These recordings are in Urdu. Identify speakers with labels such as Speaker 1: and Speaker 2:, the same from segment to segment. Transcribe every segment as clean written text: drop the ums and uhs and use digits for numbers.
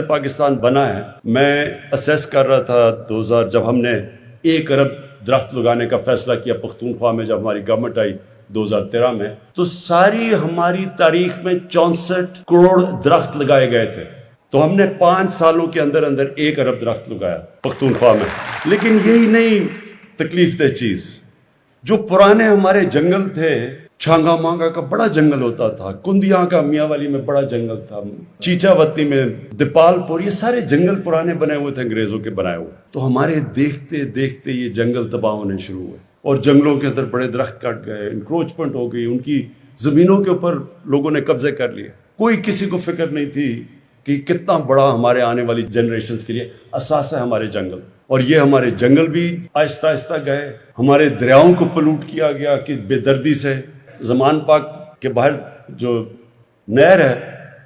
Speaker 1: پاکستان بنا ہے. میں اسیس کر رہا تھا 2000 جب ہم نے 1 ارب درخت لگانے کا فیصلہ کیا پختونخوا میں، جب ہماری گورنمنٹ آئی 2013 میں، تو ساری ہماری تاریخ میں 64 کروڑ درخت لگائے گئے تھے. تو ہم نے 5 سالوں کے اندر 1 ارب درخت لگایا پختونخوا میں. لیکن یہی نہیں تکلیف دہ چیز، جو پرانے ہمارے جنگل تھے، چھانگا مانگا کا بڑا جنگل ہوتا تھا، کندیاں کا میاں والی میں بڑا جنگل تھا، چیچا وطنی میں، دیپال پور، یہ سارے جنگل پرانے بنے ہوئے تھے انگریزوں کے بنائے ہوئے. تو ہمارے دیکھتے دیکھتے یہ جنگل تباہ ہونے شروع ہوئے اور جنگلوں کے اندر بڑے درخت کٹ گئے، انکروچمنٹ ہو گئی، ان کی زمینوں کے اوپر لوگوں نے قبضے کر لیے. کوئی کسی کو فکر نہیں تھی کہ کتنا بڑا ہمارے آنے والی جنریشنز کے لیے اثاثہ ہے ہمارے جنگل. اور یہ ہمارے جنگل بھی آہستہ آہستہ گئے، ہمارے دریاؤں کو پلوٹ کیا گیا کہ بے دردی سے. زمان پاک کے باہر جو نہر ہے،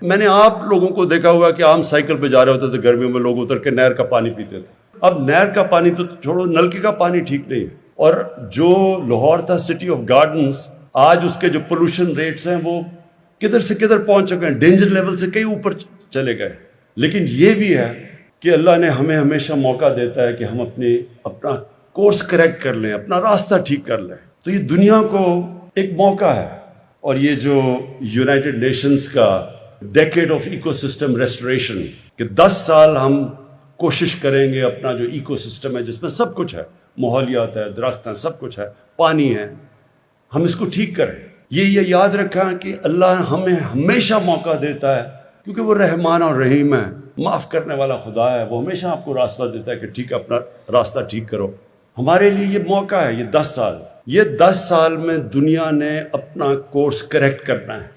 Speaker 1: میں نے آپ لوگوں کو دیکھا ہوا کہ عام سائیکل پہ جا رہے ہوتے تھے گرمیوں میں، لوگ اتر کے نہر کا پانی پیتے تھے. اب نہر کا پانی تو چھوڑو، نلکے کا پانی ٹھیک نہیں ہے. اور جو لاہور تھا سٹی آف گارڈنز، آج اس کے جو پولوشن ریٹس ہیں وہ کدھر سے کدھر پہنچ چکے ہیں، ڈینجر لیول سے کئی اوپر چلے گئے. لیکن یہ بھی ہے کہ اللہ نے ہمیں ہمیشہ موقع دیتا ہے کہ ہم اپنا کورس کریکٹ کر لیں، اپنا راستہ ٹھیک کر لیں. تو یہ دنیا کو ایک موقع ہے. اور یہ جو یونائٹڈ نیشنز کا decade of ecosystem restoration, کہ 10 سال ہم کوشش کریں گے اپنا جو ایکو سسٹم ہے جس میں سب کچھ ہے، ماحولیات ہے، درخت ہیں، سب کچھ ہے، پانی ہے، ہم اس کو ٹھیک کریں. یہ یاد رکھا کہ اللہ ہمیں ہمیشہ موقع دیتا ہے، کیونکہ وہ رحمان اور رحیم ہے، معاف کرنے والا خدا ہے. وہ ہمیشہ آپ کو راستہ دیتا ہے کہ ٹھیک ہے، اپنا راستہ ٹھیک کرو. ہمارے لیے یہ موقع ہے، یہ 10 سال، یہ 10 سال میں دنیا نے اپنا کورس کریکٹ کرنا ہے.